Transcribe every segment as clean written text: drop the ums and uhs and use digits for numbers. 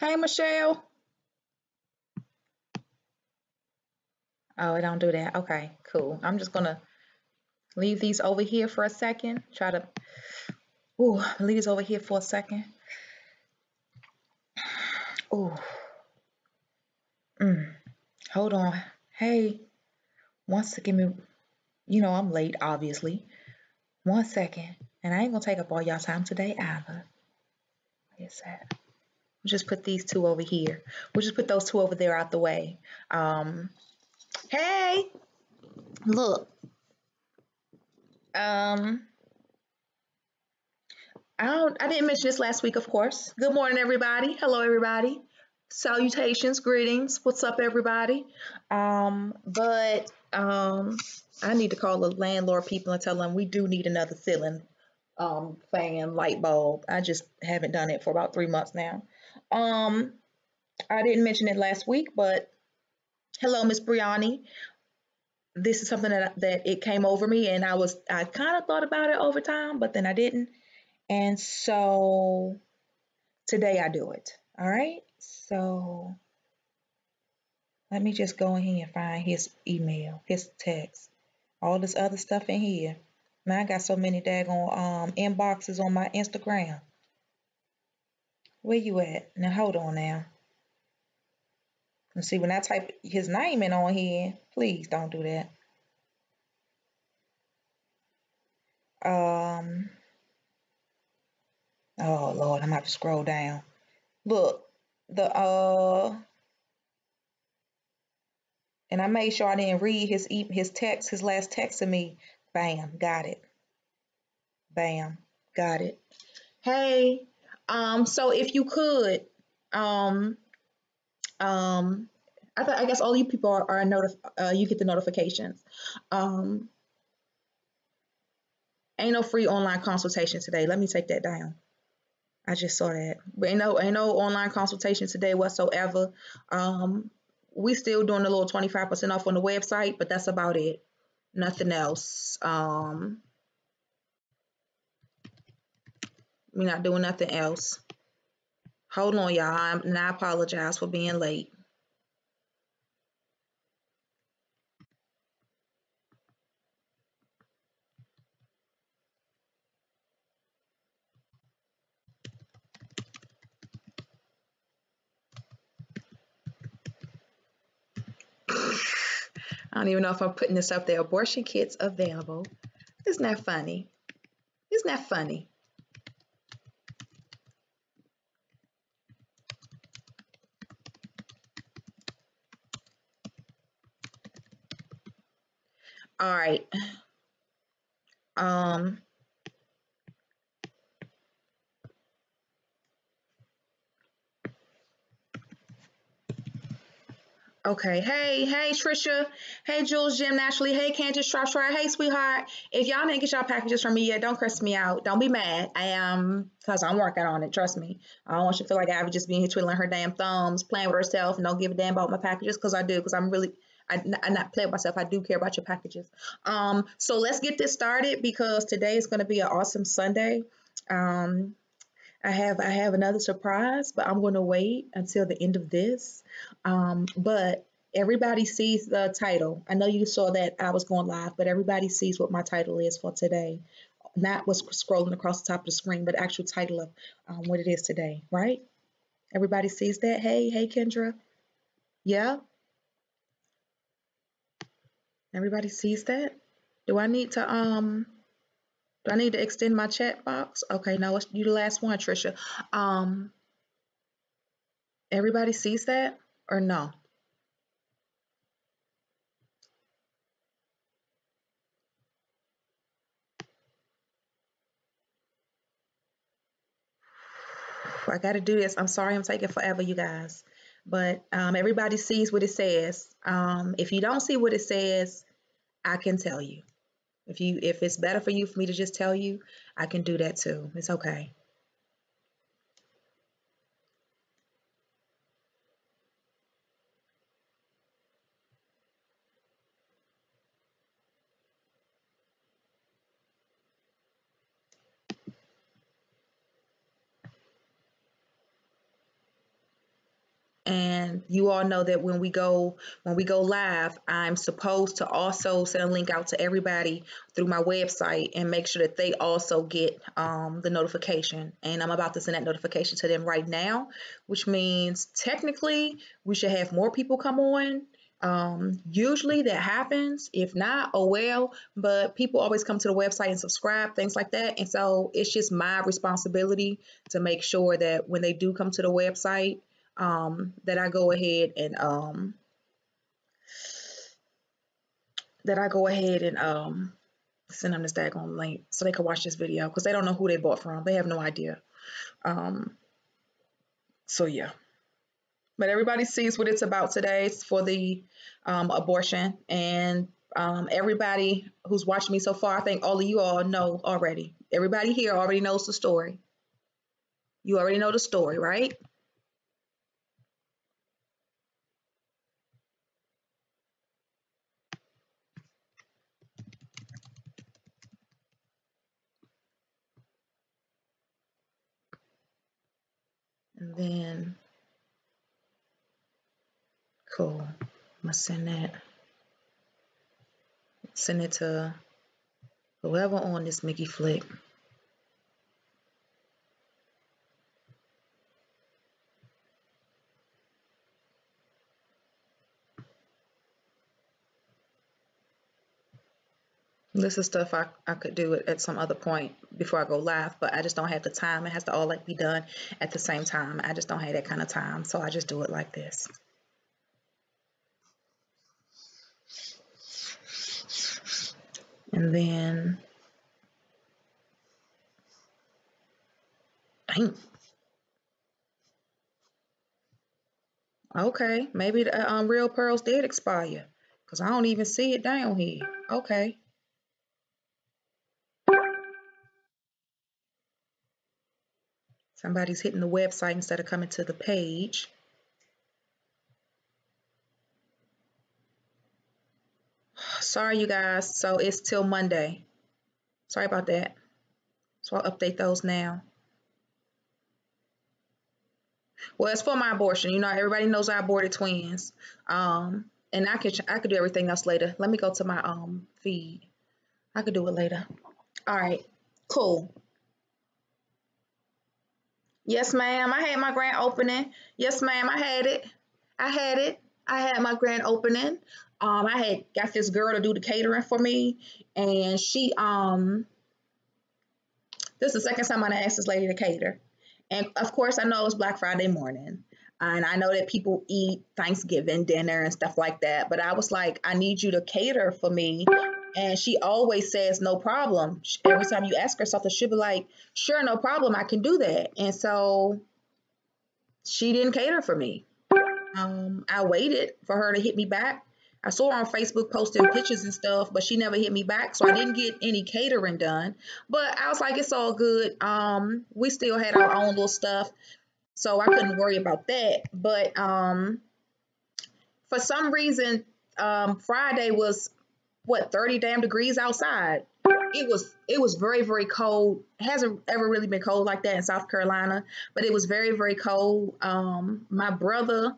Hey, Michelle. Oh, it don't do that. Okay, cool. I'm just gonna leave these over here for a second. Try to, leave these over here for a second. Ooh, mm, hold on. Hey, one second. I'm late, obviously. One second. And I ain't gonna take up all y'all time today either. Yes, that. We'll just put these two over here. We'll just put those two over there out the way. Hey, look. Um, I didn't mention this last week, of course. Good morning, everybody. Hello, everybody. Salutations, greetings. What's up, everybody? But I need to call the landlord people and tell them we do need another ceiling fan light bulb. I just haven't done it for about 3 months now. Um, I didn't mention it last week, but hello, Miss Briani. This is something that it came over me, and I kind of thought about it over time, but then I didn't. And so today I do it. All right. So let me just go in here and find his email, his text, all this other stuff in here. Man, I got so many daggone inboxes on my Instagram. Where you at? Now hold on now. Let's see, when I type his name in on here, please don't do that. Um oh Lord, I'm gonna have to scroll down. Look, the and I made sure I didn't read his text, his last text to me. Bam, got it. Bam, got it. Hey, so if you could, um, um, I guess all you people are you get the notifications. Um, ain't no free online consultation today. Let me take that down. I just saw that, but ain't no online consultation today whatsoever. Um, we still doing a little 25% off on the website, but that's about it. Nothing else. We're not doing nothing else. Hold on, y'all. And I apologize for being late. I don't even know if I'm putting this up there. Abortion kits available. Isn't that funny? Isn't that funny? All right. Um. Okay. Hey, Trisha. Hey, Jules, Jim, Naturally. Hey, Candace, Try. Hey, sweetheart. If y'all didn't get y'all packages from me yet, don't curse me out. Don't be mad. I am, because I'm working on it. Trust me. I don't want you to feel like Abby just being here twiddling her damn thumbs, playing with herself, and don't give a damn about my packages, because I do, because I'm really. I not play with myself. I do care about your packages. So let's get this started because today is going to be an awesome Sunday. Um, I have another surprise, but I'm going to wait until the end of this. But everybody sees the title. I know you saw that I was going live, but everybody sees what my title is for today. Not what's scrolling across the top of the screen, but the actual title of what it is today, right? Everybody sees that. Hey, Kendra. Yeah, everybody sees that. Do I need to extend my chat box? Okay, no, it's you the last one, Trisha. Um, everybody sees that or no? I got to do this. I'm sorry I'm taking forever, you guys. But everybody sees what it says. If you don't see what it says, I can tell you. If it's better for you for me to just tell you, I can do that too. It's okay. And you all know that when we go live, I'm supposed to also send a link out to everybody through my website and make sure that they also get the notification. And I'm about to send that notification to them right now, which means technically we should have more people come on. Usually that happens. If not, oh well. But people always come to the website and subscribe, things like that. And so it's just my responsibility to make sure that when they do come to the website, that I go ahead and send them this daggone link so they can watch this video because they don't know who they bought from. They have no idea. Um, so yeah. But everybody sees what it's about today. It's for the abortion. And everybody who's watched me so far, I think all of you all know already. Everybody here already knows the story. You already know the story, right? And then, cool. I'm going to send it to whoever on this Mickey flick. This is stuff I could do it at some other point before I go live, but I just don't have the time. It has to all like be done at the same time. I just don't have that kind of time, so I just do it like this. And then, dang. Okay, maybe the real pearls did expire, because I don't even see it down here. Okay. Somebody's hitting the website instead of coming to the page. Sorry, you guys. So it's till Monday. Sorry about that. So I'll update those now. Well, it's for my abortion. You know, everybody knows I aborted twins. And I could do everything else later. Let me go to my feed. I could do it later. All right. Cool. Yes, ma'am. I had my grand opening. Yes, ma'am. I had it. I had it. I had my grand opening. I had got this girl to do the catering for me, and this is the second time I asked this lady to cater. And of course, I know it's Black Friday morning. And I know that people eat Thanksgiving dinner and stuff like that. But I was like, I need you to cater for me. And she always says, no problem. Every time you ask her something, she'll be like, sure, no problem. I can do that. And so she didn't cater for me. I waited for her to hit me back. I saw her on Facebook posting pictures and stuff, but she never hit me back, so I didn't get any catering done. But I was like, it's all good. We still had our own little stuff, so I couldn't worry about that. But for some reason, Friday was what 30 damn degrees outside. It was very very cold. It hasn't ever really been cold like that in South Carolina, but it was very very cold. My brother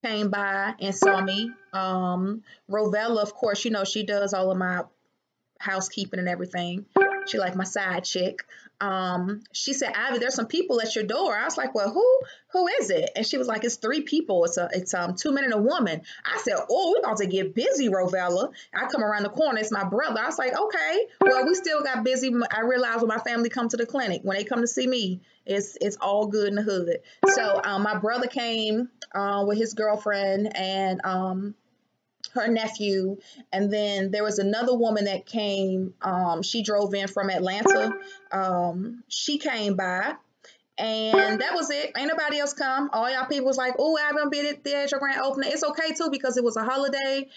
came by and saw me. Rovella, of course, you know, she does all of my housekeeping and everything. She like my side chick. She said, Ivy, there's some people at your door. I was like, well, who is it? And she was like, it's three people. It's 2 men and a woman. I said, oh, we're about to get busy, Rovella. I come around the corner, it's my brother. I was like, okay, well, we still got busy. I realized when my family come to the clinic, when they come to see me, it's all good in the hood. So my brother came with his girlfriend and her nephew, and then there was another woman that came. She drove in from Atlanta. She came by, and that was it. Ain't nobody else come. All y'all people was like, oh, I haven't been there at your grand opening. It's okay too because it was a holiday.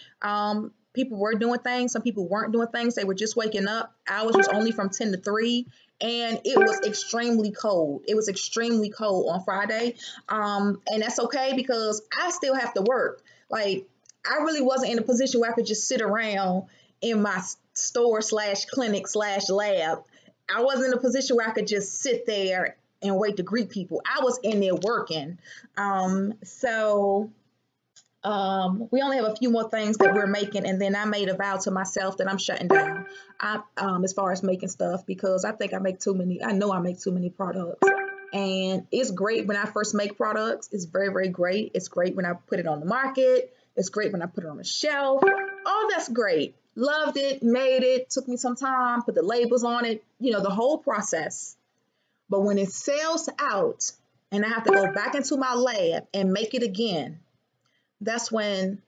People were doing things. Some people weren't doing things. They were just waking up. Ours was only from 10 to 3. And it was extremely cold. It was extremely cold on Friday. And that's okay because I still have to work. Like, I really wasn't in a position where I could just sit around in my store slash clinic slash lab. I wasn't in a position where I could just sit there and wait to greet people. I was in there working. So we only have a few more things that we're making, and then I made a vow to myself that I'm shutting down. As far as making stuff, because I think I make too many. I know I make too many products, and it's great when I first make products. It's very, very great. It's great when I put it on the market. It's great when I put it on the shelf. All that's great. Loved it, made it. Took me some time. Put the labels on it. You know, the whole process. But when it sells out, and I have to go back into my lab and make it again, that's when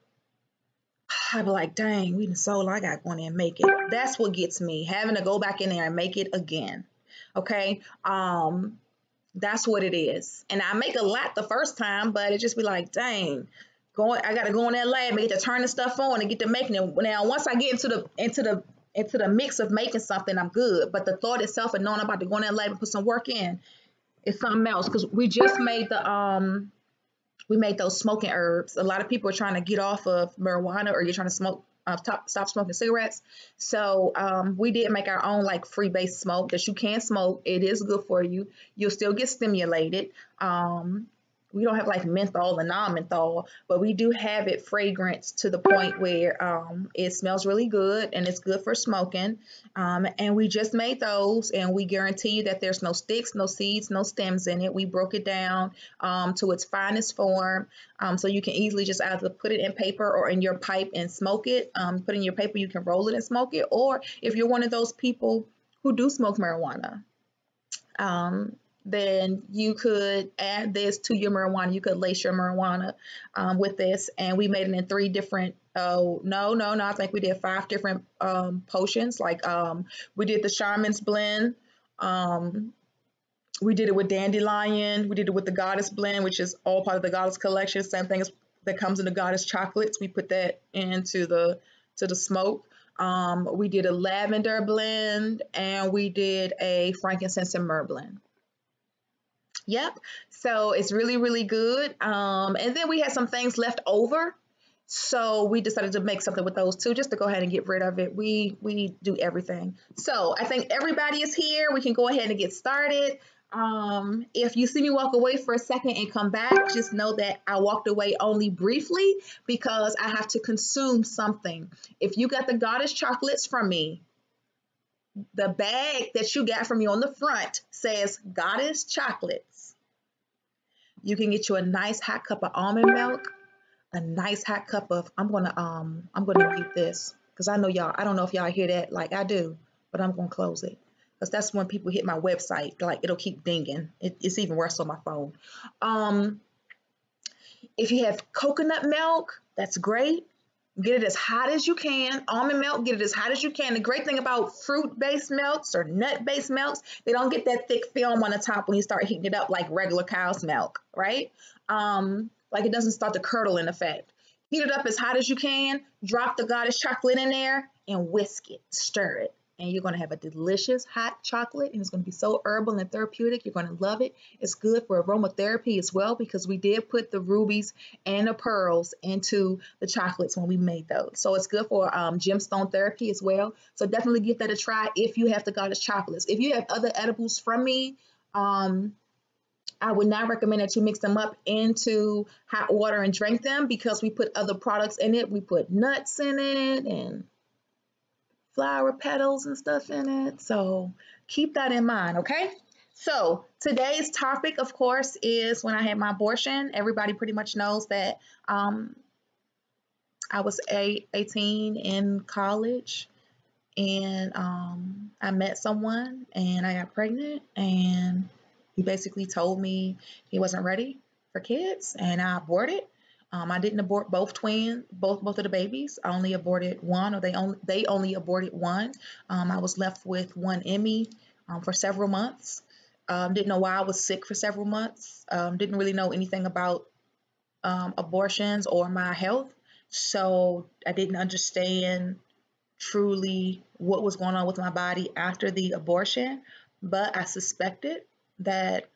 I be like, dang, we done sold. I got to go in there and make it. That's what gets me, having to go back in there and make it again. Okay. That's what it is. And I make a lot the first time, but it just be like, dang, I got to go in that lab and get to turn the stuff on and get to making it. Now, once I get into the mix of making something, I'm good. But the thought itself and knowing I'm about to go in that lab and put some work in is something else. Because we just made we made those smoking herbs. A lot of people are trying to get off of marijuana, or you're trying to stop smoking cigarettes. So we did make our own like free base smoke that you can smoke. It is good for you. You'll still get stimulated. We don't have like menthol and non-menthol, but we do have it fragrance to the point where it smells really good and it's good for smoking. And we just made those, and we guarantee you that there's no sticks, no seeds, no stems in it. We broke it down to its finest form, so you can easily just either put it in paper or in your pipe and smoke it. Put in your paper, you can roll it and smoke it. Or if you're one of those people who do smoke marijuana, then you could add this to your marijuana. You could lace your marijuana with this. And we made it in 3 different, I think we did 5 different potions. Like we did the Shaman's Blend. We did it with Dandelion. We did it with the Goddess Blend, which is all part of the Goddess collection. Same thing as that comes in the Goddess chocolates. We put that into the smoke. We did a lavender blend, and we did a frankincense and myrrh blend. Yep. So it's really, really good. And then we had some things left over. So we decided to make something with those too, just to go ahead and get rid of it. We do everything. So I think everybody is here. We can go ahead and get started. If you see me walk away for a second and come back, just know that I walked away only briefly because I have to consume something. If you got the Goddess chocolates from me, the bag that you got from me on the front says Goddess chocolates. You can get you a nice hot cup of almond milk, a nice hot cup of, I'm gonna mute this because I know y'all, I don't know if y'all hear that like I do, but I'm gonna close it because that's when people hit my website, like it'll keep dinging. It's even worse on my phone. If you have coconut milk, that's great. Get it as hot as you can. Almond milk, get it as hot as you can. The great thing about fruit-based milks or nut-based milks, they don't get that thick film on the top when you start heating it up like regular cow's milk, right? Like it doesn't start to curdle in effect. Heat it up as hot as you can. Drop the Goddess chocolate in there and whisk it, stir it. And you're going to have a delicious hot chocolate, and it's going to be so herbal and therapeutic. You're going to love it. It's good for aromatherapy as well because we did put the rubies and the pearls into the chocolates when we made those. So it's good for gemstone therapy as well. So definitely give that a try if you have the Goddess chocolates. If you have other edibles from me, I would not recommend that you mix them up into hot water and drink them because we put other products in it. We put nuts in it and flower petals and stuff in it. So keep that in mind, okay? So today's topic, of course, is when I had my abortion. Everybody pretty much knows that I was 18 in college, and I met someone and I got pregnant, and he basically told me he wasn't ready for kids, and I aborted. I didn't abort both of the babies. I only aborted one, or they only aborted one. I was left with one Emmy for several months. Didn't know why I was sick for several months. Didn't really know anything about abortions or my health, so I didn't understand truly what was going on with my body after the abortion. But I suspected that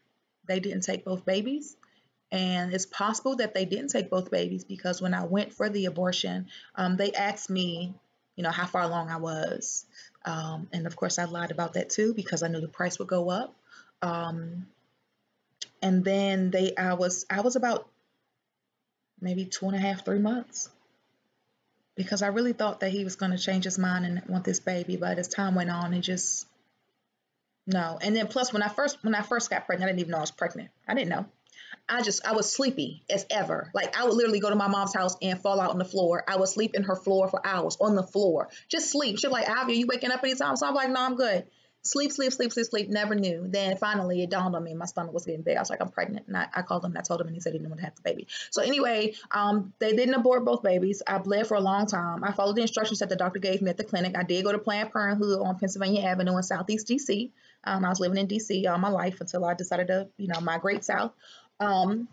they didn't take both babies. And it's possible that they didn't take both babies because when I went for the abortion, they asked me, how far along I was. And of course, I lied about that too because I knew the price would go up. And then I was about maybe 2.5, 3 months, because I really thought that he was going to change his mind and want this baby. But as time went on, it just no. And then plus when I first got pregnant, I didn't even know I was pregnant. I didn't know. I was sleepy as ever. Like I would literally go to my mom's house and fall out on the floor. I would sleep in her floor for hours on the floor, just sleep. She'd be like, "Ivy, are you waking up anytime?" So I'm like, "No, I'm good." Sleep, sleep, sleep, sleep, sleep. Never knew. Then finally it dawned on me. My stomach was getting big. I was like, "I'm pregnant." And I called him and I told him, and he said he didn't want to have the baby. So anyway, they didn't abort both babies. I bled for a long time. I followed the instructions that the doctor gave me at the clinic. I did go to Planned Parenthood on Pennsylvania Avenue in Southeast DC. I was living in DC all my life until I decided to, migrate south. Um,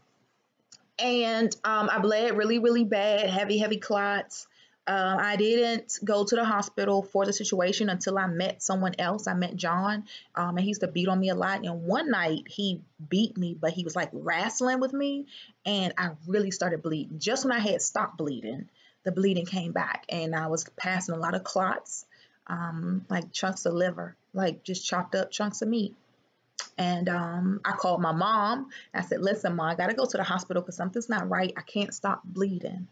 and I bled really, really bad, heavy, heavy clots. I didn't go to the hospital for the situation until I met someone else. I met John, and he used to beat on me a lot. And one night he beat me, but he was like wrestling with me, and I really started bleeding. Just when I had stopped bleeding, the bleeding came back, and I was passing a lot of clots, like chunks of liver, like just chopped up chunks of meat. And I called my mom. I said, "Listen, mom, I got to go to the hospital because something's not right. I can't stop bleeding."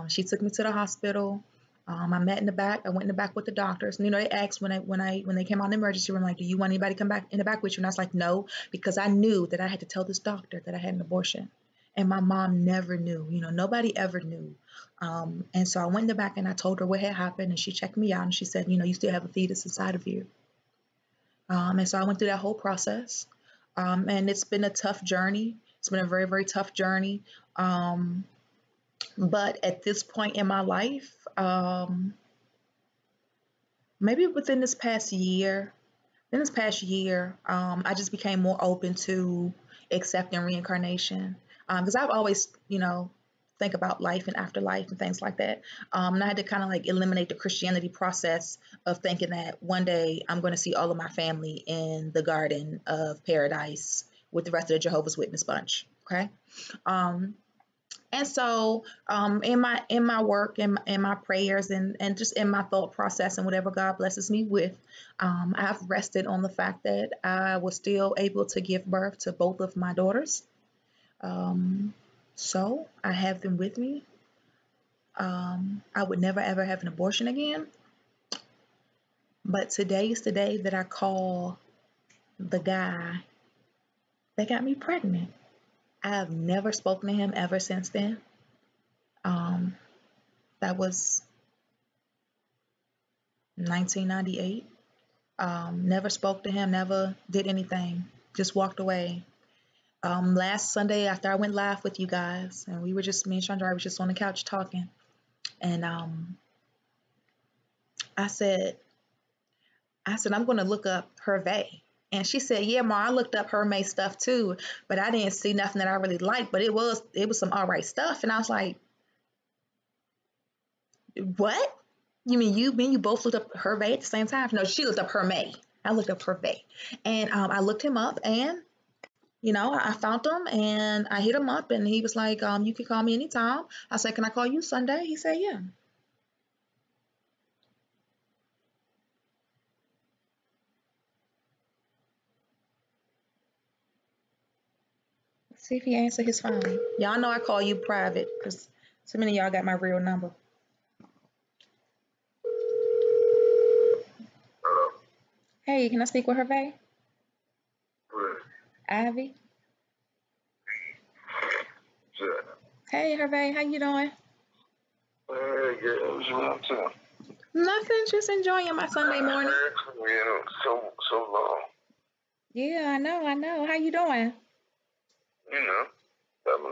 She took me to the hospital. I met in the back. I went in the back with the doctors. And, they asked when they came out in the emergency room, like, "Do you want anybody to come back in the back with you?" And I was like, "No," because I knew that I had to tell this doctor that I had an abortion. And my mom never knew. Nobody ever knew. And so I went in the back and I told her what had happened. And she checked me out and she said, "You still have a fetus inside of you." And so I went through that whole process. And it's been a tough journey. It's been a very, very tough journey. But at this point in my life, maybe in this past year, I just became more open to accepting reincarnation. Because I've always, think about life and afterlife and things like that. And I had to kind of like eliminate the Christianity process of thinking that one day I'm going to see all of my family in the garden of paradise with the rest of the Jehovah's Witness bunch. Okay. Um, and so, in my work, in my prayers, and just in my thought process, and whatever God blesses me with, I've rested on the fact that I was still able to give birth to both of my daughters. Um, so I have them with me. I would never ever have an abortion again. But today is the day that I call the guy that got me pregnant. I've never spoken to him ever since then. Um, that was 1998. Never spoke to him, never did anything, just walked away. Last Sunday after I went live with you guys, and we were just, me and Chandra was just on the couch talking, and I said, I'm going to look up Hervé. And she said, "Yeah, Ma, I looked up Hermé stuff too, but I didn't see nothing that I really liked, but it was some all right stuff." And I was like, "What? You mean me and you both looked up Hervé at the same time?" No, she looked up Hermé. I looked up Hervé. And I looked him up, and I found him and I hit him up, and he was like, "You can call me anytime." I said, "Can I call you Sunday?" He said, "Yeah." Let's see if he answered his phone. Y'all know I call you private because so many of y'all got my real number. Hello. Hey, can I speak with Hervé? Good. Ivy? Shit. Hey, Hervé, how you doing? Yeah, what's up too? Nothing, just enjoying my Sunday morning. Heard from you so long. Yeah, I know. How you doing?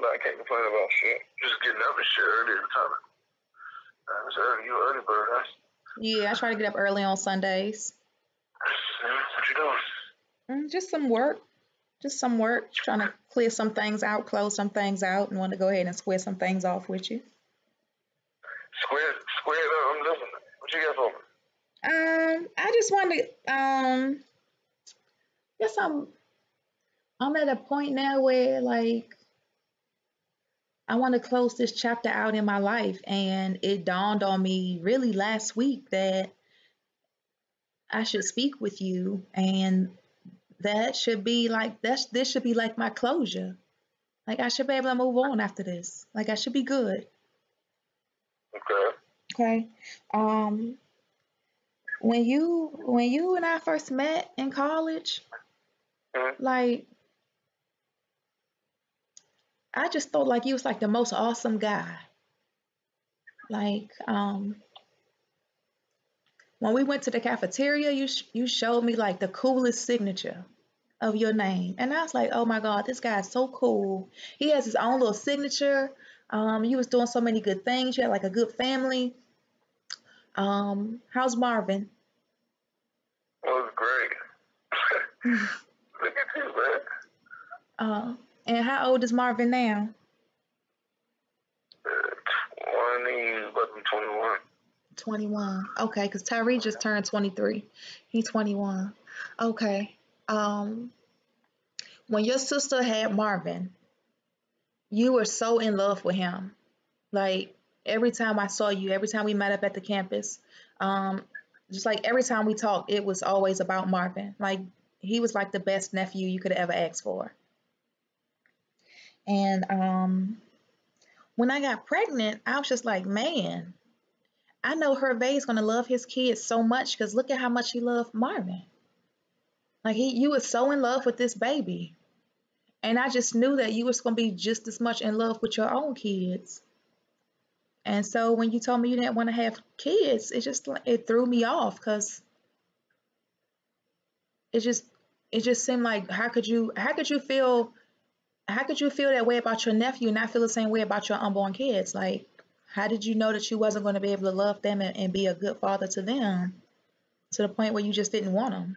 I can't complain about shit. Just getting up and shit early every time. It's early. You early bird, huh? Yeah, I try to get up early on Sundays. What you doing? Just some work. Just some work. Trying to clear some things out, close some things out, and want to go ahead and square some things off with you. Square it up. I'm listening. What you got for me? I just wanted guess I'm at a point now where like I want to close this chapter out in my life, and it dawned on me really last week that I should speak with you and that should be like this should be like my closure. Like I should be able to move on after this. Like I should be good. Okay. Okay. Um, when you and I first met in college, Mm-hmm. like I just felt like you was like the most awesome guy. Like when we went to the cafeteria, you showed me like the coolest signature of your name, and I was like, oh my god, this guy is so cool. He has his own little signature. You was doing so many good things. You had like a good family. How's Marvin? That was great. Look at you, man. And how old is Marvin now? about to be 21. 21. Okay, because Tyree just turned 23. He's 21. Okay. Um, when your sister had Marvin, you were so in love with him. Like every time I saw you, every time we met up at the campus, um, just like every time we talked, it was always about Marvin. Like he was like the best nephew you could ever ask for. And when I got pregnant, I was just like, man, I know Hervey's gonna love his kids so much because look at how much he loved Marvin. Like you was so in love with this baby, and I just knew that you was gonna be just as much in love with your own kids. And so when you told me you didn't want to have kids, it threw me off because it just it just seemed like how could you feel that way about your nephew and not feel the same way about your unborn kids? Like how did you know that you wasn't going to be able to love them and be a good father to them to the point where you just didn't want them?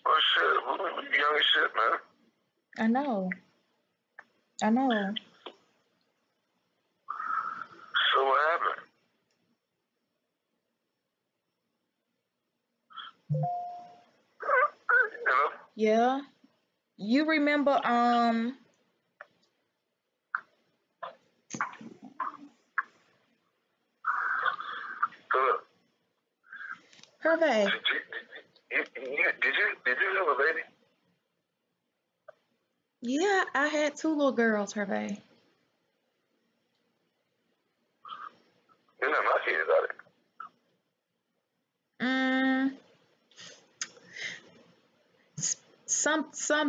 Well, shit, we young as shit, man. I know. I know. So what happened? You know? Yeah. You remember So look, Hervey. did you have a baby? Yeah, I had two little girls, Hervey. You're not my kids, are they? Mm,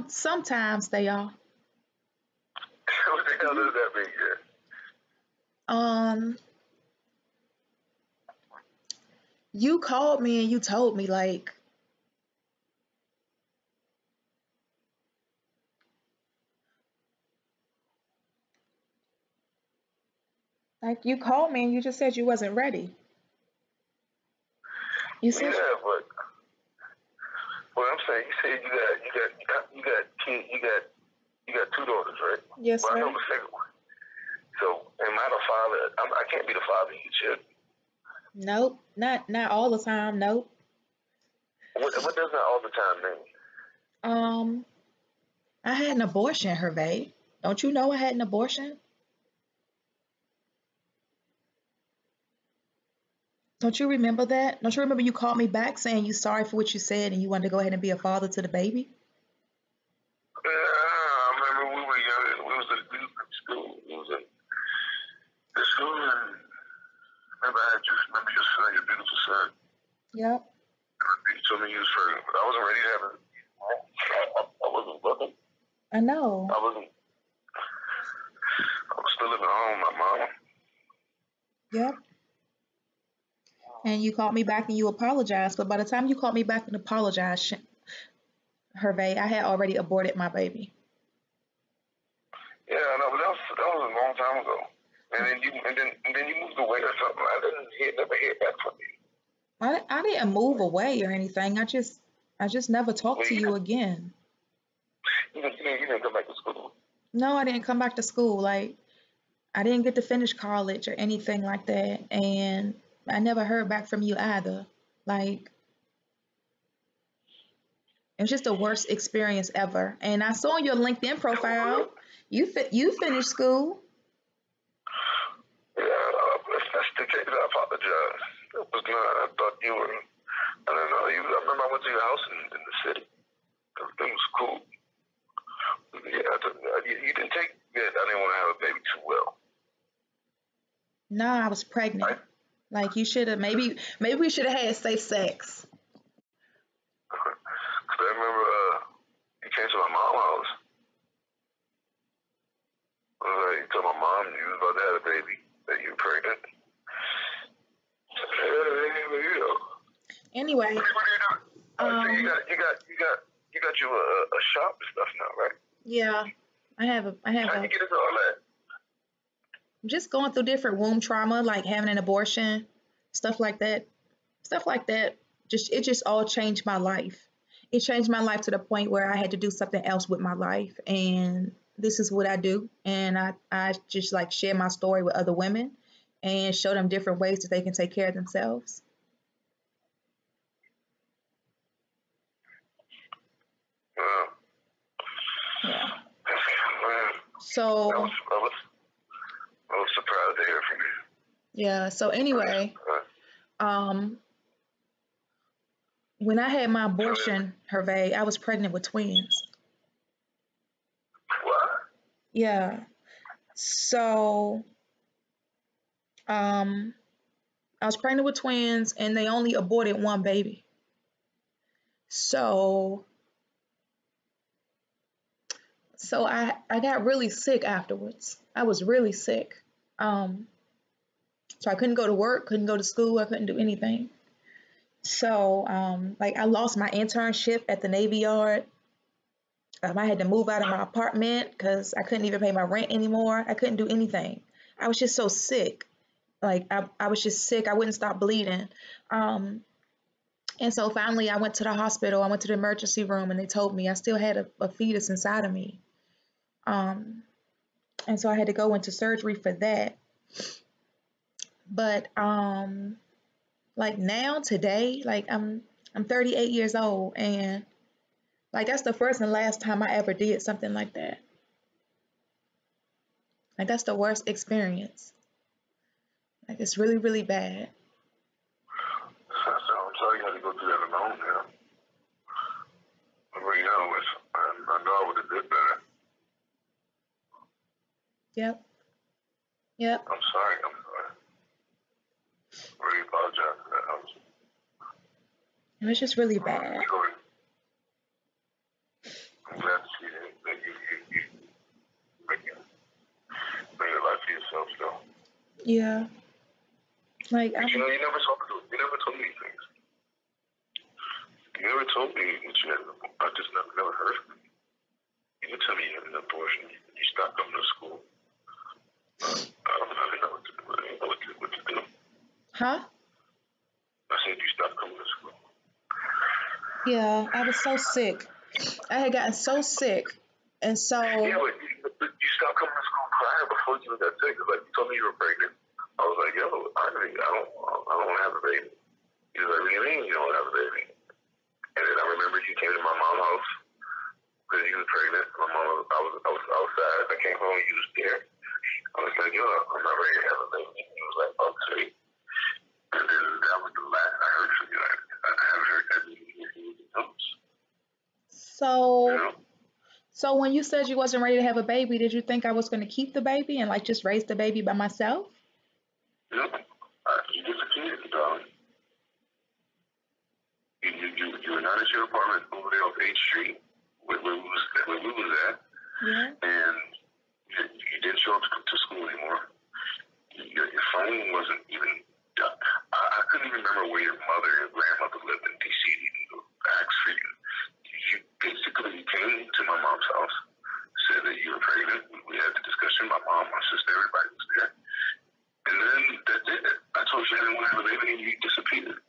sometimes they are. What the hell does that mean? Yeah. Um, you called me and you told me like you called me and you just said you wasn't ready. You said Yeah, but what I'm saying, you said you got two daughters, right? yes, Well, I know sir. the second one. So am I the father? I can't be the father of your children. Nope, not all the time. Nope. What does that all the time mean? Um, I had an abortion, Hervey. Don't you know I had an abortion? Don't you remember that? Don't you remember you called me back saying you sorry for what you said and you wanted to go ahead and be a father to the baby? I remember we were young. We was in school. We was in the school, and remember I had remember your son, your beautiful son. Yep. You told me you was pregnant, but I wasn't ready to have it. I wasn't looking. I know. I wasn't. I was still living at home with my mama. Yep. And you called me back and you apologized, but by the time you called me back and apologized, Hervey, I had already aborted my baby. Yeah, I know, but that was a long time ago. And then you moved away or something. Never hear back from you. I didn't move away or anything. I just never talked Well, to you again. you didn't come back to school. No, I didn't come back to school. Like I didn't get to finish college or anything like that, and I never heard back from you either. Like it was just the worst experience ever. And I saw your LinkedIn profile. You finished school. Yeah, that's the case, I apologize. It was not. I thought you were. I don't know. I remember I went to your house in the city. Everything was cool. Yeah, you didn't take that. I didn't want to have a baby too well. No, I was pregnant. Right? Like you should have maybe we should have had safe sex. Cause I remember you came to my mom's house. You told my mom you was about to have a baby, that you were pregnant. Anyway, So you got you a shop and stuff now, right? yeah, I have How you get into all that? I'm just going through different womb trauma, like having an abortion, stuff like that. Stuff like that. It just all changed my life. It changed my life to the point where I had to do something else with my life, and this is what I do. And I just like share my story with other women and show them different ways that they can take care of themselves. Yeah. So I was surprised to hear from you. yeah. So anyway, when I had my abortion, Hervé, I was pregnant with twins. What? Yeah. So I was pregnant with twins, and they only aborted one baby. So I got really sick afterwards. I was really sick. So I couldn't go to work, couldn't go to school, I couldn't do anything. So like I lost my internship at the Navy Yard. I had to move out of my apartment because I couldn't even pay my rent anymore. I couldn't do anything. I was just so sick. Like I was just sick. I wouldn't stop bleeding. And so finally I went to the hospital. I went to the emergency room and they told me I still had a fetus inside of me. And so I had to go into surgery for that. But like now today, like I'm 38 years old, and like that's the first and last time I ever did something like that. Like that's the worst experience. Like it's really, really bad. So I'm sorry you had to go through that alone now. Well, you know, I know I would have did better. Yep. Yep. I'm sorry. I really apologize for that. It was just really bad. I'm glad to see that you bring your life to yourself, though. Yeah. Like But you know, you never told me these things. You never told me that you had an abortion. I just never heard from you. You didn't tell me you had an abortion. You stopped coming to school. I don't really know what to do. I didn't know what to do. huh? I said you stopped coming to school. Yeah, I was so sick. I had gotten so sick. And so Yeah, but you stopped coming to school prior before you got sick. Like you told me you were pregnant. I was like, yo, I don't want to have a baby. He was like, what do you mean you don't have a baby? And then I remember you came to my mom's house because you was pregnant. My mom, I was outside. I came home. You was there. I was like, yo, I'm not ready to have a baby. He was like, okay. And then that was the last I heard from you. I haven't heard that anything else. so You know? so when you said you wasn't ready to have a baby, did you think I was going to keep the baby and like just raise the baby by myself? No, you disappeared, darling. You were not at your apartment over there off 8th Street, where we was at, Yeah. and you didn't show up to school anymore. Your phone wasn't even. I couldn't even remember where your mother and grandmother lived in D.C. to even ask for you. You basically came to my mom's house, said that you were pregnant. We had the discussion. My mom, my sister, everybody was there. And then that's it. I told you I didn't want to have a baby and you disappeared.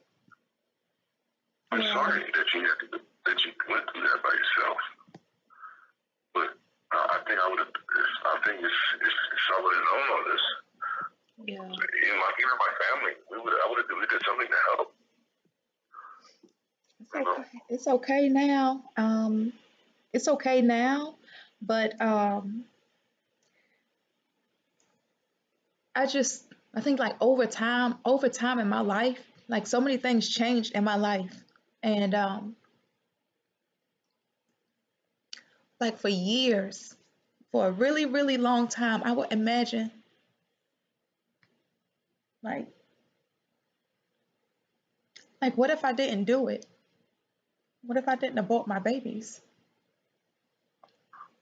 I'm sorry that you went through that by yourself. But I think I would have. I think if I would have known all this, Yeah. even my family, I would have did something to help. It's okay. It's okay now. It's okay now, but I just I think like over time in my life, like so many things changed in my life. And like for years, for a really, really long time, I would imagine like what if I didn't do it? What if I didn't abort my babies?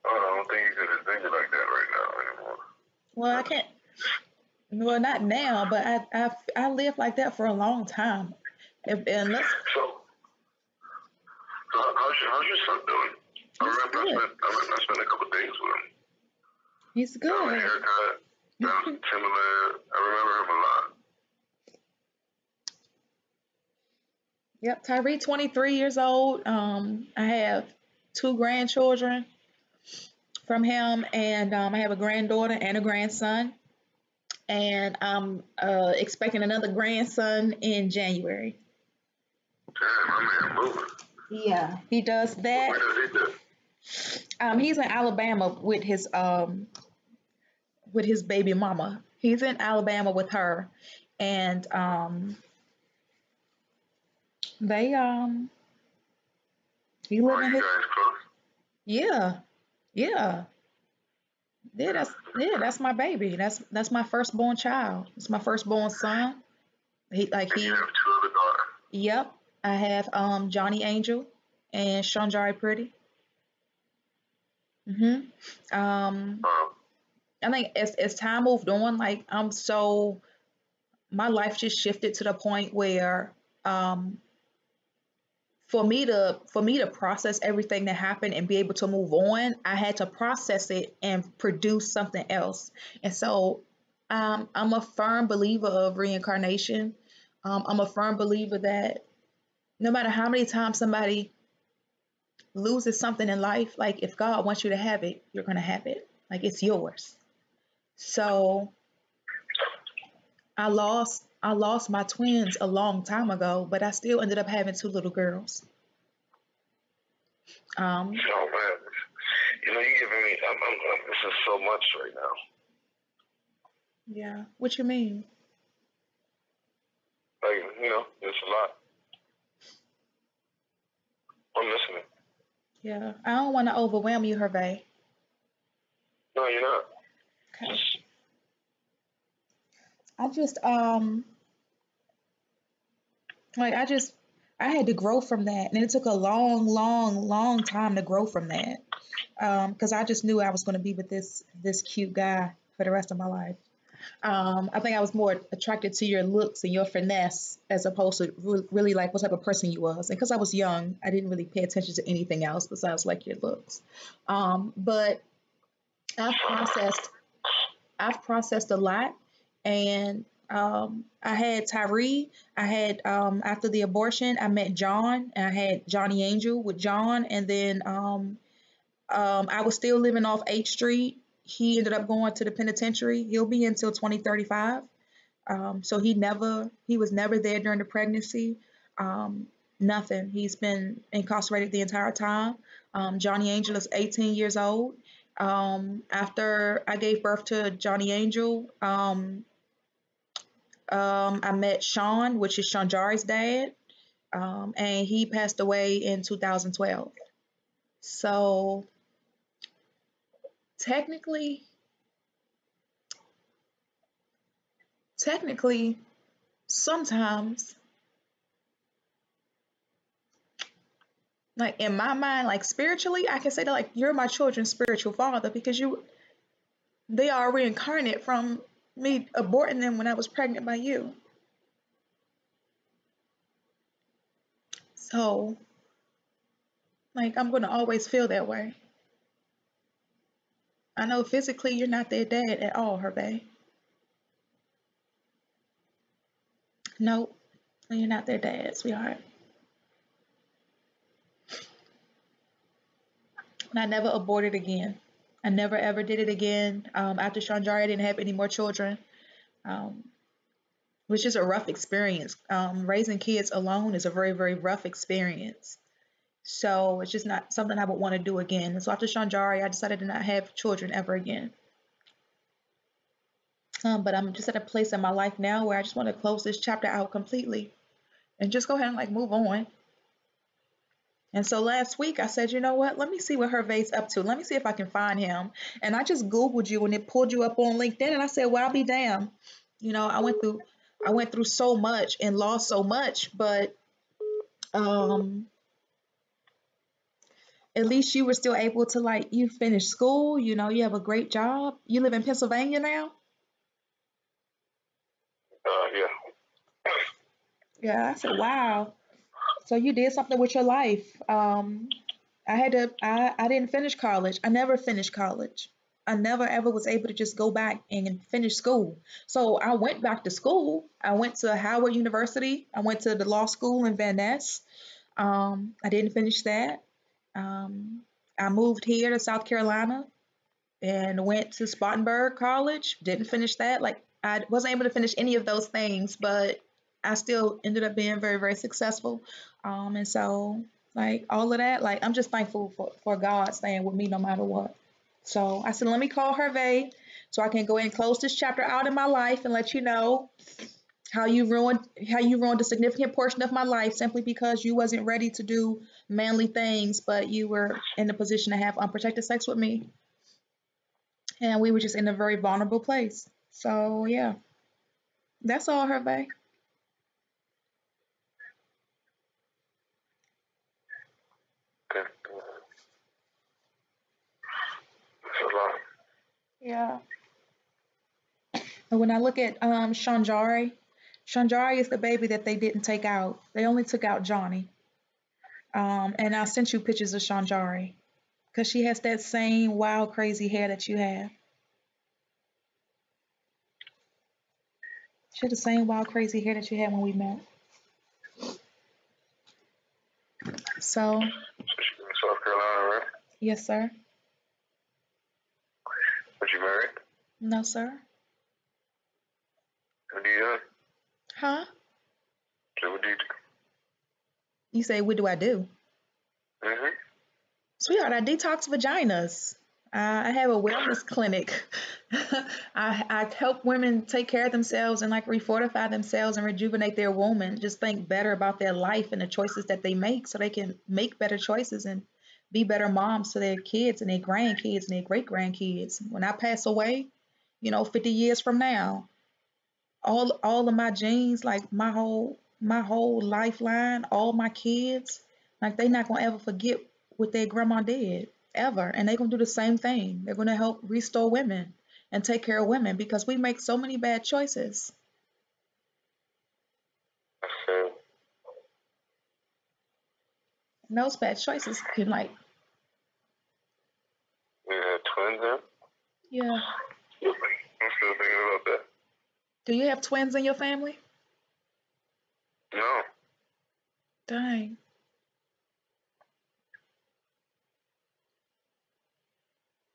Oh, I don't think you could think like that right now anymore. Well, I can't. Well, not now, but I lived like that for a long time. Unless So, how's your son doing? I he's remember good. I spent a couple of days with him. He's Got him a good. haircut. Got him some Timberland. I remember him a lot. Yep, Tyree, 23 years old. I have two grandchildren from him, and I have a granddaughter and a grandson, and I'm expecting another grandson in January. Damn, my man moving. Yeah, he does that. Where does he live? He's in Alabama with his baby mama. He's in Alabama with her, and they he Are living you his guys close? yeah yeah that's my baby. That's my firstborn child. It's my firstborn son. And you have two other daughters. Yep. I have Johnny Angel and Shanjari Pretty. hmm Um, Um, I think as time moved on, like my life just shifted to the point where um for me to process everything that happened and be able to move on, I had to process it and produce something else. And so I'm a firm believer of reincarnation. I'm a firm believer that no matter how many times somebody loses something in life, like if God wants you to have it, you're gonna have it. Like it's yours. So I lost my twins a long time ago, but I still ended up having two little girls. Um, oh man, you giving me. This is so much right now. yeah. What you mean? Like, it's a lot. I'm listening. Yeah. I don't want to overwhelm you, Hervé. No, you're not. Okay. Just I just like I had to grow from that, and it took a long, long, long time to grow from that. Because I just knew I was going to be with this cute guy for the rest of my life. I think I was more attracted to your looks and your finesse as opposed to really like what type of person you was. And because I was young, I didn't really pay attention to anything else besides like your looks. But I've processed I've processed a lot, and I had Tyree. I had after the abortion, I met John, and I had Johnny Angel with John, and then I was still living off H Street. He ended up going to the penitentiary. He'll be until 2035. So he was never there during the pregnancy. Nothing. He's been incarcerated the entire time. Johnny Angel is 18 years old. After I gave birth to Johnny Angel, I met Sean, which is Shanjari's dad, and he passed away in 2012. So technically, technically, sometimes, like in my mind, like spiritually, I can say that like you're my children's spiritual father because they are reincarnate from me aborting them when I was pregnant by you. So, like, I'm gonna always feel that way. I know physically you're not their dad at all, Hervé. Nope, you're not their dad, sweetheart. And I never aborted again. I never ever did it again. After Shanjari, I didn't have any more children, um, which is a rough experience. Raising kids alone is a very, very rough experience. So it's just not something I would want to do again. And so after Shanjari, I decided to not have children ever again. But I'm just at a place in my life now where I just want to close this chapter out completely and just go ahead and like move on. And so last week I said, you know what? Let me see what Hervé's up to. Let me see if I can find him. And I just Googled you and it pulled you up on LinkedIn. And I said, well, I'll be damned. You know, I went through so much and lost so much, but um, at least you were still able to like you finish school. You know, you have a great job. You live in Pennsylvania now. Yeah. Yeah, I said, wow. So you did something with your life. I didn't finish college. I never finished college. I never ever was able to just go back and finish school. So I went back to school. I went to Howard University. I went to the law school in Van Ness. I didn't finish that. Um, I moved here to South Carolina and went to Spartanburg College. Didn't finish that. Like I wasn't able to finish any of those things, but I still ended up being very, very successful. And so like all of that, like I'm just thankful for God staying with me no matter what. So I said, let me call Hervé so I can go ahead and close this chapter out in my life and let you know how you ruined a significant portion of my life simply because you wasn't ready to do manly things, but you were in a position to have unprotected sex with me and we were just in a very vulnerable place. So yeah, that's all, Hervé. Okay. That's a lot. Yeah. And when I look at Shanjari is the baby that they didn't take out. They only took out Johnny. And I sent you pictures of Shanjari because she has that same wild, crazy hair that you have. She had the same wild, crazy hair that you had when we met. So, So she's in South Carolina, right? yes, sir. Was you married? No, sir. What do you Huh? So what do you do? You say, what do I do? Mm-hmm. Sweetheart, I detox vaginas. I have a wellness clinic. I help women take care of themselves and like refortify themselves and rejuvenate their womb and just think better about their life and the choices that they make so they can make better choices and be better moms to their kids and their grandkids and their great grandkids. When I pass away, you know, 50 years from now, all of my genes, like my whole lifeline, all my kids, like they not gonna ever forget what their grandma did ever, and they gonna do the same thing. They're gonna help restore women and take care of women because we make so many bad choices. So, And those bad choices can like, you had twins then? yeah. I'm still thinking about that. Do you have twins in your family? No. Dang.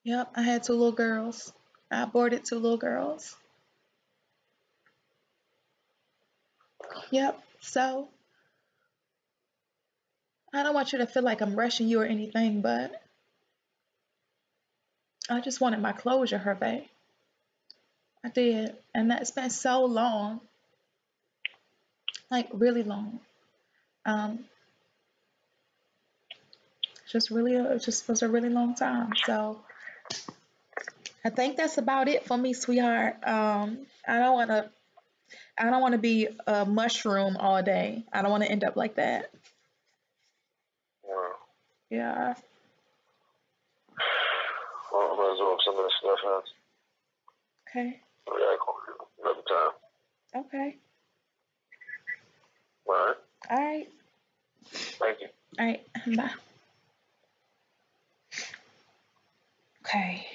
Yep, I had two little girls. I aborted two little girls. Yep. So I don't want you to feel like I'm rushing you or anything, but I just wanted my closure, Hervé. I did. And that's been so long, like really long. Um, just really, it just was a really long time. So I think that's about it for me, sweetheart. I don't want to be a mushroom all day. I don't want to end up like that. Well, Yeah. I might as well have some of this stuff out. Okay. Yeah, another time. Okay. All right. All right. Thank you. All right. Bye. Okay.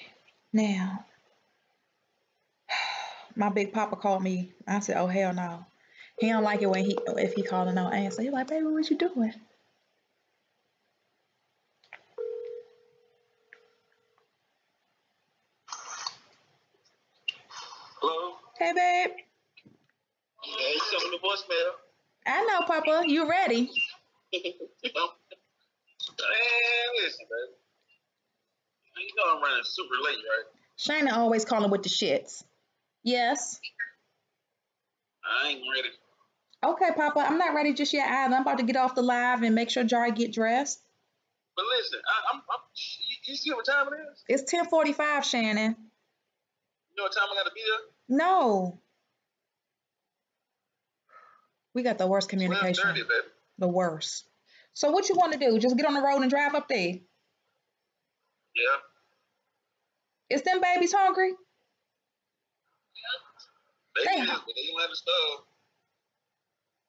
Now, my big papa called me. I said, "Oh hell no." He don't like it when if he calling no answer. He like, "Baby, what you doing?" Hello? Hey, babe. Yeah, you sent me the voicemail. I know, Papa. You ready? Man, listen, baby. You know I'm running super late, right? Shayna always calling with the shits. Yes. I ain't ready. Okay, Papa. I'm not ready just yet either. I'm about to get off the live and make sure Jari get dressed. But listen, you see what time it is? It's 10:45, Shannon. You know what time I got to be there? No. We got the worst communication. 12:30, baby. The worst. So what you want to do? Just get on the road and drive up there? Yeah. Is them babies hungry? They is, but they don't have the stuff.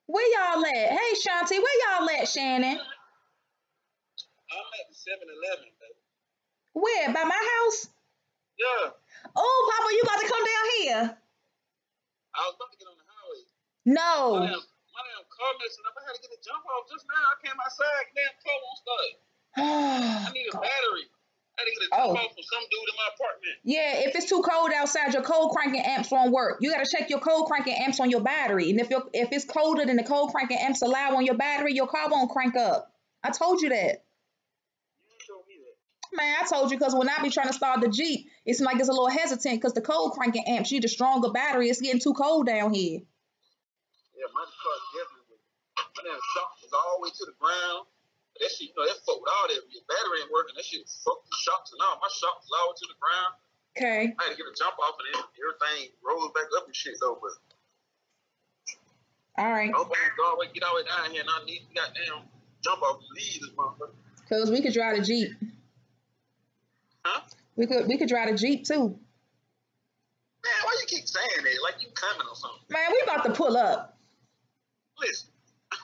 Where y'all at? Hey, Shanti, where y'all at, Shannon? I'm at the 7-Eleven, baby. Where? By my house? Yeah. Oh, Papa, you about to come down here? I was about to get on the highway. No. My damn car messing up. I had to get a jump off just now. I came outside. Damn car won't start. I need a battery. I had to get a jump off from some dude in my apartment. Yeah, if it's too cold outside, your cold cranking amps won't work. You got to check your cold cranking amps on your battery. And if it's colder than the cold cranking amps allow on your battery, your car won't crank up. I told you that. You told me that. Man, I told you because when I be trying to start the Jeep, it's like it's a little hesitant because the cold cranking amps need a stronger battery. It's getting too cold down here. Yeah, my car definitely. My damn shock was all the way to the ground. That shit, that fuck with all that. Your battery ain't working. That shit fucked the shocks and all. My shock was all the way to the ground. Okay. I had to get a jump off and then everything rolls back up and shit though. But all right. I hope I can go get all the way down here and I need to goddamn jump off and leave this motherfucker. Cause we could drive the Jeep. Huh? We could drive the Jeep too. Man, why you keep saying that? Like you coming or something? Man, we about to pull up. Listen, I'm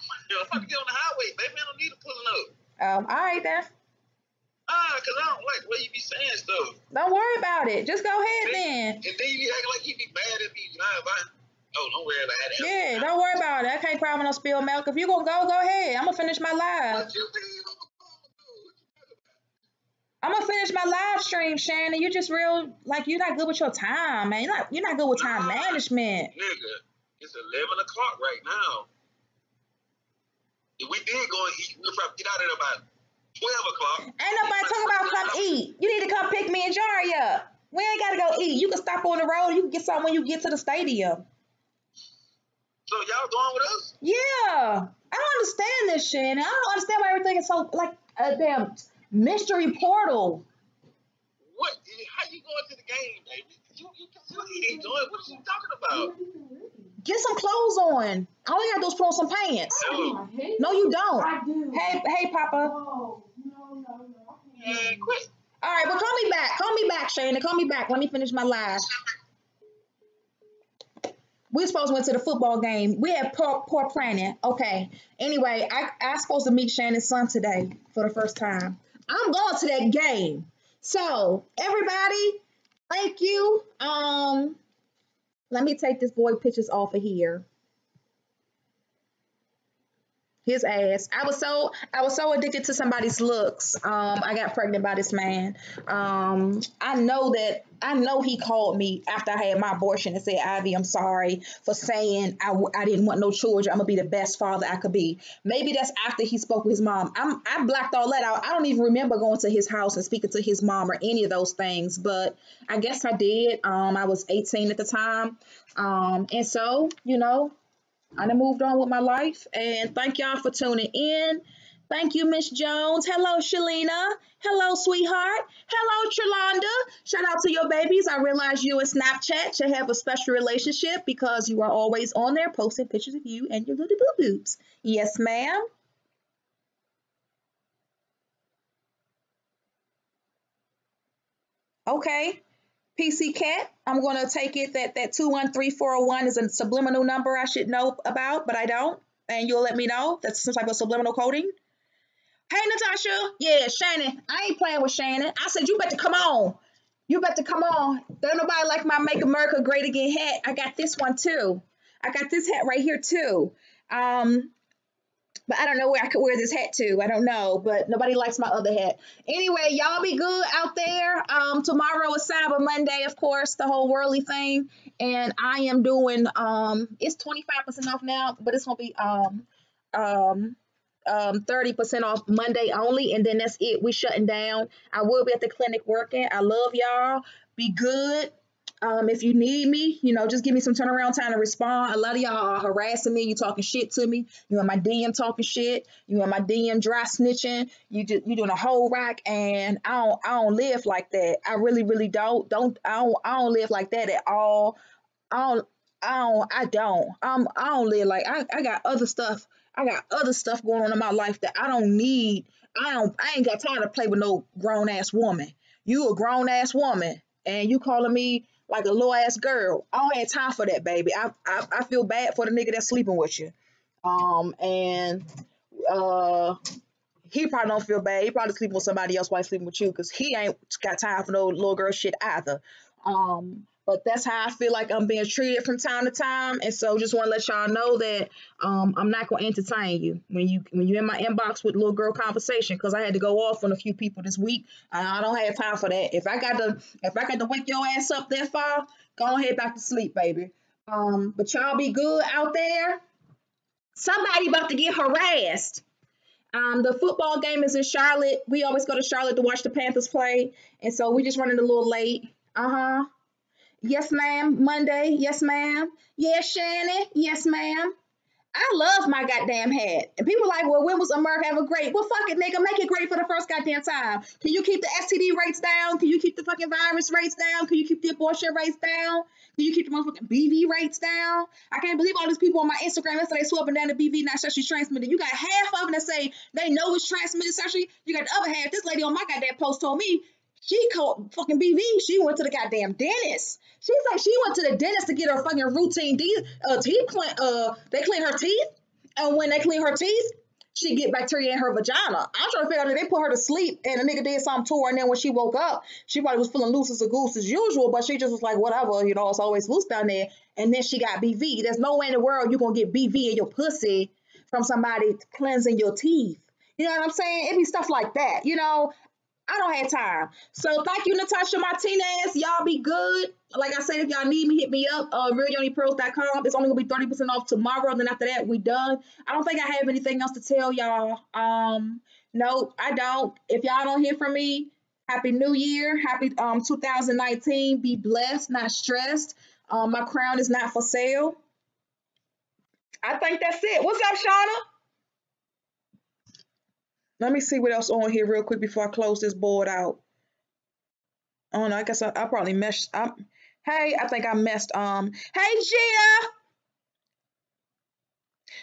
about to get on the highway, baby. I don't need to pulling up. All right then. Cause I don't like the way you be saying stuff. Don't worry about it. Just go ahead then. And then you be acting like you be mad at me. Oh, don't worry about it. Yeah, don't worry about it. I can't cry when I spill milk. If you gonna go ahead. I'm gonna finish my live. What you mean? I'm gonna finish my live stream, Shannon. You just real like you're not good with your time, man. You're not good with time management. Nigga, it's 11 o'clock right now. If we did go and eat, we'll probably get out at about 12 o'clock. Ain't nobody talking about come eat. You need to come pick me and Jari up. We ain't gotta go eat. You can stop on the road. You can get something when you get to the stadium. So y'all going with us? Yeah. I don't understand this, Shannon. I don't understand why everything is so like a damn mystery portal. What? How you going to the game, baby? You ain't doing. What are you talking about? Get some clothes on. All you gotta do is put on some pants. No, you don't. I do. Hey, Papa. No. Man, quit. All right, well, call me back. Call me back, Shannon. Call me back. Let me finish my live. We supposed to went to the football game. We had poor planning. Okay. Anyway, I supposed to meet Shannon's son today for the first time. I'm going to that game. So, everybody, thank you. Let me take this boy pictures off of here. His ass. I was so addicted to somebody's looks. I got pregnant by this man. I know he called me after I had my abortion and said, Ivy, I'm sorry for saying I didn't want no children. I'm gonna be the best father I could be. Maybe that's after he spoke with his mom. I blacked all that out. I don't even remember going to his house and speaking to his mom or any of those things, but I guess I did. I was 18 at the time. And so, I done moved on with my life, and thank y'all for tuning in. Thank you, Miss Jones. Hello, Shalina. Hello, sweetheart. Hello, Trelonda. Shout out to your babies. I realize you and Snapchat should have a special relationship because you are always on there posting pictures of you and your little boo-boobs. Yes, ma'am. Okay. PC Cat, I'm going to take it that 213401 is a subliminal number I should know about, but I don't. And you'll let me know. That's some type of subliminal coding. Hey, Natasha. Yeah, Shannon. I ain't playing with Shannon. I said, you better come on. You better come on. Don't nobody like my Make America Great Again hat. I got this one, too. I got this hat right here, too. But I don't know where I could wear this hat to. I don't know, but nobody likes my other hat. Anyway, y'all be good out there. Tomorrow is Cyber Monday, of course, the whole worldly thing. And I am doing, it's 25% off now, but it's going to be 30% off Monday only. And then that's it. We shutting down. I will be at the clinic working. I love y'all. Be good. If you need me, just give me some turnaround time to respond. A lot of y'all are harassing me. You talking shit to me. You in my DM talking shit. You in my DM dry snitching. You doing a whole rack, and I don't live like that. I really really I don't live like that at all. I don't I don't live like I got other stuff. I got other stuff going on in my life that I don't need. I ain't got time to play with no grown ass woman. You a grown ass woman and you calling me like a little ass girl. I don't have time for that, baby. I feel bad for the nigga that's sleeping with you. And uh he probably don't feel bad. He probably sleeping with somebody else while he's sleeping with you because he ain't got time for no little girl shit either. But that's how I feel like I'm being treated from time to time, and so just want to let y'all know that I'm not gonna entertain you when you in my inbox with little girl conversation because I had to go off on a few people this week. I don't have time for that. If I got to wake your ass up that far, go ahead back to sleep, baby. But y'all be good out there. Somebody about to get harassed. The football game is in Charlotte. We always go to Charlotte to watch the Panthers play, and so we just running a little late. Uh huh. Yes, ma'am. Monday. Yes, ma'am. Yes, Shannon. Yes, ma'am. I love my goddamn hat. And people like, well, when was America ever great? Well, fuck it, nigga. Make it great for the first goddamn time. Can you keep the STD rates down? Can you keep the fucking virus rates down? Can you keep the abortion rates down? Can you keep the motherfucking BV rates down? I can't believe all these people on my Instagram yesterday swapping down the BV not sexually transmitted. You got half of them that say they know it's transmitted sexually. You got the other half. This lady on my goddamn post told me she caught fucking BV. She went to the goddamn dentist. She's like, she went to the dentist to get her fucking routine teeth clean. They clean her teeth, and when they clean her teeth, she get bacteria in her vagina. I'm trying to figure out if they put her to sleep and the nigga did something to her, and then when she woke up, she probably was feeling loose as a goose as usual, but she just was like, whatever, it's always loose down there. And then she got BV. There's no way in the world you're gonna get BV in your pussy from somebody cleansing your teeth. You know what I'm saying? It be stuff like that. I don't have time. So thank you, Natasha Martinez. Y'all be good. Like I said, if y'all need me, hit me up. RealYoniPearls.com. It's only gonna be 30% off tomorrow. Then after that, we done. I don't think I have anything else to tell y'all. No, I don't. If y'all don't hear from me, Happy New Year. Happy 2019. Be blessed, not stressed. My crown is not for sale. I think that's it. What's up, Shauna? Let me see what else on here real quick before I close this board out. Oh no, I guess I probably messed. Hey, I think I messed. Hey Gia,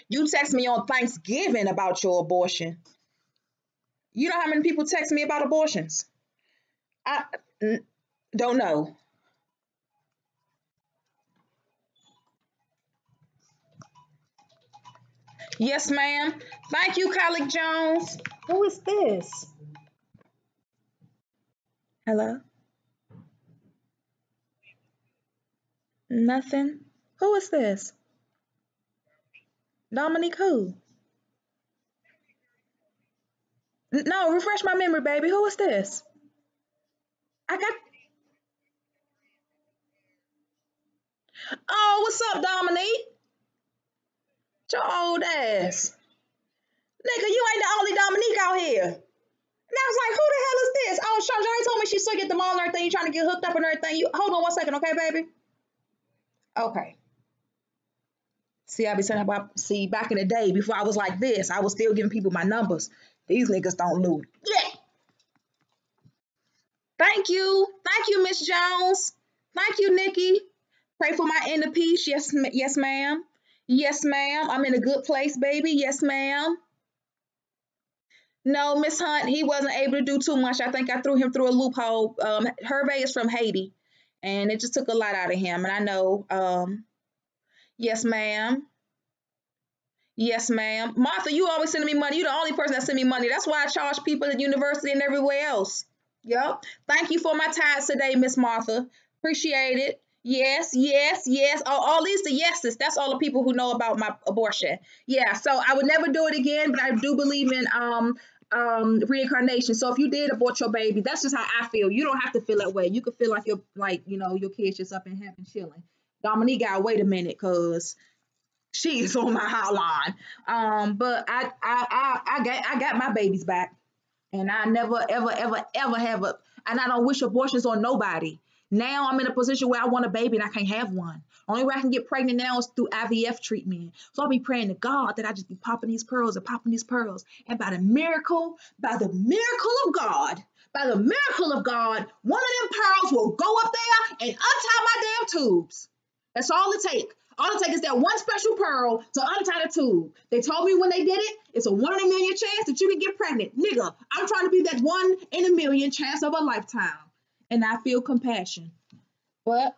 you text me on Thanksgiving about your abortion. You know how many people text me about abortions? I don't know. Yes, ma'am. Thank you, Colleague Jones. Who is this? Hello. Nothing. Who is this? Dominique who? No, refresh my memory, baby. Who is this? I got. Oh, what's up, Dominique? Your old ass. Nigga, you ain't the only Dominique out here. And I was like, who the hell is this? Oh, Sean told me she's stuck at the mall and everything. You trying to get hooked up and everything. You hold on one second, okay, baby? Okay. See, I be saying about back in the day before I was like this, I was still giving people my numbers. These niggas don't lose. Yeah. Thank you. Thank you, Miss Jones. Thank you, Nikki. Pray for my inner peace. Yes, yes, ma'am. Yes, ma'am. I'm in a good place, baby. Yes, ma'am. No, Miss Hunt, he wasn't able to do too much. I think I threw him through a loophole. Hervé is from Haiti, and it just took a lot out of him. And I know, yes, ma'am. Yes, ma'am. Martha, you always sending me money. You're the only person that send me money. That's why I charge people at university and everywhere else. Yep. Thank you for my tithes today, Miss Martha. Appreciate it. Yes, yes, yes. All these the yeses. That's all the people who know about my abortion. Yeah. So I would never do it again, but I do believe in reincarnation. So if you did abort your baby, that's just how I feel. You don't have to feel that way. You could feel like you're like, your kid's just up in heaven chilling. Dominique got wait a minute, cause she is on my hotline. But I got my babies back, and I never ever ever ever have a, and I don't wish abortions on nobody. Now I'm in a position where I want a baby and I can't have one. Only way I can get pregnant now is through IVF treatment. So I'll be praying to God that I just be popping these pearls and popping these pearls. And by the miracle of God, by the miracle of God, one of them pearls will go up there and untie my damn tubes. That's all it takes. All it takes is that one special pearl to untie the tube. They told me when they did it, it's a 1 in a million chance that you can get pregnant. Nigga, I'm trying to be that 1 in a million chance of a lifetime. And I feel compassion. But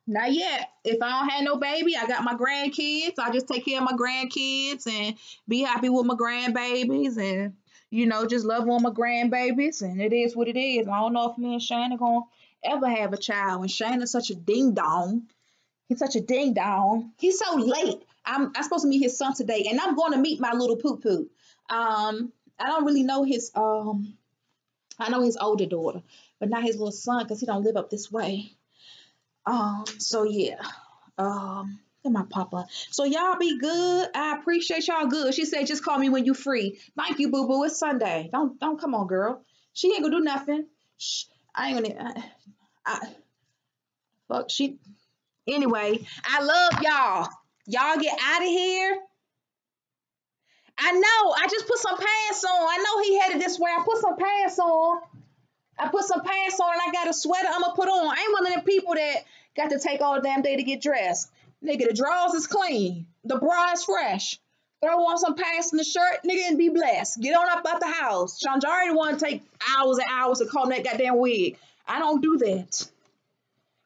not yet. If I don't have no baby, I got my grandkids. I just take care of my grandkids and be happy with my grandbabies and, just love on my grandbabies. And it is what it is. I don't know if me and Shane are going to ever have a child. And Shane is such a ding dong. He's such a ding dong. He's so late. I'm supposed to meet his son today, and I'm going to meet my little poo poo. I don't really know his. I know his older daughter, but not his little son because he don't live up this way. So yeah. And my papa. So y'all be good. I appreciate y'all good. She said just call me when you free. Thank you, boo boo. It's Sunday. Don't come on, girl. She ain't gonna do nothing. Shh, I ain't gonna. Fuck she. Anyway, I love y'all. Y'all get out of here. I know. I just put some pants on. I know he headed this way. I put some pants on. I put some pants on and I got a sweater I'm gonna put on. I ain't one of them people that got to take all the damn day to get dressed. Nigga, the drawers is clean. The bra is fresh. Throw on some pants and the shirt, nigga, and be blessed. Get on up out the house. Shanjari want to take hours and hours to comb that goddamn wig. I don't do that.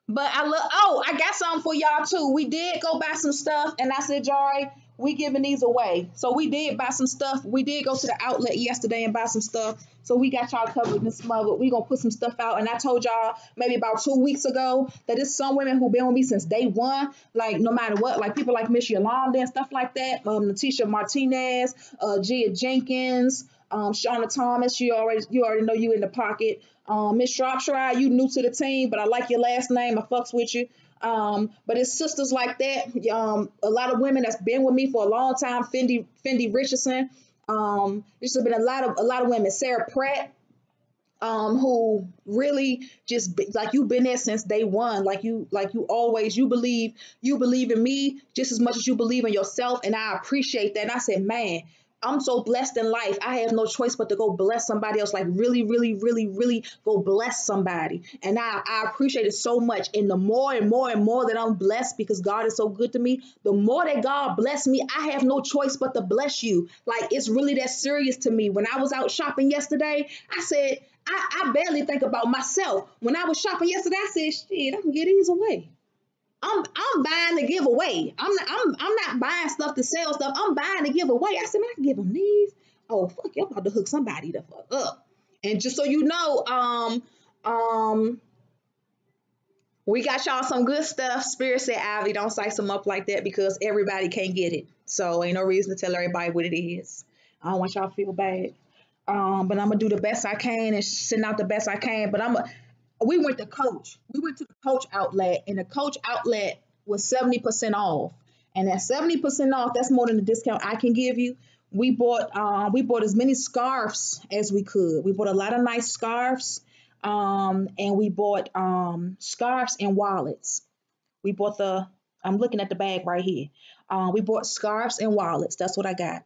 But I got something for y'all too. We did go buy some stuff, and I said, Jari, we giving these away. So we did buy some stuff. We did go to the outlet yesterday and buy some stuff. So we got y'all covered this month. We gonna put some stuff out. And I told y'all maybe about 2 weeks ago that there's some women who been with me since day one. Like no matter what, like people like Miss Yolanda and stuff like that. Natisha Martinez, Gia Jenkins, Shauna Thomas. You already know you in the pocket. Miss Shropshire, you new to the team, but I like your last name. I fucks with you. But it's sisters like that. A lot of women that's been with me for a long time. Fendi Richardson. There's been a lot of women. Sarah Pratt, who really just like you've been there since day one. Like you always you believe in me just as much as you believe in yourself, and I appreciate that. And I said, man, I'm so blessed in life. I have no choice but to go bless somebody else. Like really, really, really, really go bless somebody. And I appreciate it so much. And the more and more and more that I'm blessed because God is so good to me, the more that God bless me, I have no choice but to bless you. Like it's really that serious to me. When I was out shopping yesterday, I said, I barely think about myself. When I was shopping yesterday, I said, shit, I can get these away. I'm buying to give away. I'm not buying stuff to sell stuff. I'm buying to give away. I said, man, I can give them these. Oh fuck, you I'm about to hook somebody the fuck up. And just so you know, we got y'all some good stuff. Spirit said, Ivy, don't size them up like that because everybody can't get it. So ain't no reason to tell everybody what it is. I don't want y'all to feel bad. But I'm gonna do the best I can and send out the best I can. But we went to Coach. We went to the Coach outlet, and the Coach outlet was 70% off. And at 70% off, that's more than the discount I can give you. We bought as many scarves as we could. We bought a lot of nice scarves, and we bought scarves and wallets. We bought the. I'm looking at the bag right here. We bought scarves and wallets. That's what I got.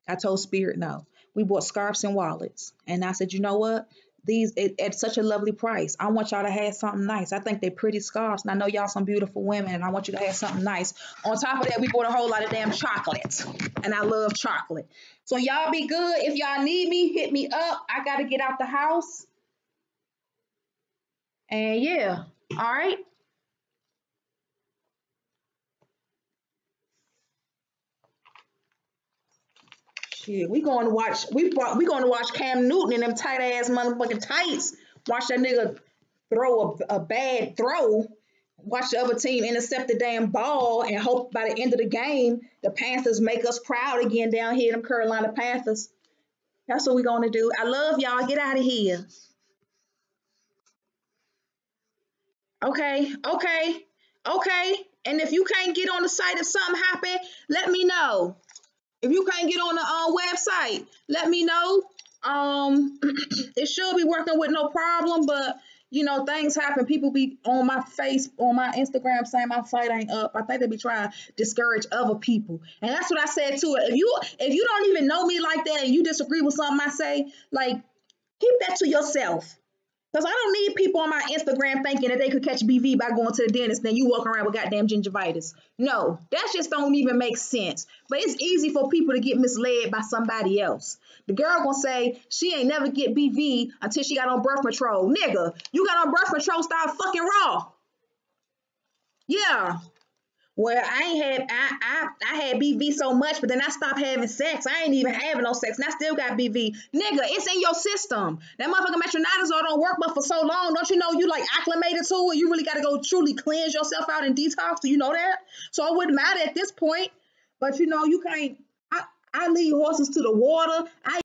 I told Spirit no. We bought scarves and wallets, and I said, you know what? These at such a lovely price. I want y'all to have something nice. I think they're pretty scarves, and I know y'all some beautiful women, and I want you to have something nice. On top of that, we bought a whole lot of damn chocolate, and I love chocolate. So y'all be good. If y'all need me, hit me up. I gotta get out the house, and yeah, all right. Shit, we going to watch Cam Newton in them tight ass motherfucking tights. Watch that nigga throw a bad throw. Watch the other team intercept the damn ball and hope by the end of the game the Panthers make us proud again down here, them Carolina Panthers. That's what we gonna do. I love y'all. Get out of here. Okay, okay, okay. And if you can't get on the site, if something happen, let me know. If you can't get on the website, let me know. It should be working with no problem, but you know, things happen. People be on my on my Instagram saying my fight ain't up. I think they be trying to discourage other people. And that's what I said to it. If you don't even know me like that and you disagree with something I say, like keep that to yourself. Because I don't need people on my Instagram thinking that they could catch BV by going to the dentist, then you walk around with goddamn gingivitis. No, that just don't even make sense. But it's easy for people to get misled by somebody else. The girl gonna say she ain't never get BV until she got on birth control. Nigga, you got on birth control, start fucking raw. Yeah. Well, I ain't had I had BV so much, but then I stopped having sex. I ain't even having no sex, and I still got BV. Nigga, it's in your system. That motherfucking metronidazole don't work, but for so long, don't you know you like acclimated to it? You really got to go truly cleanse yourself out and detox. Do you know that? So it wouldn't matter at this point. But you know, you can't. I lead horses to the water. I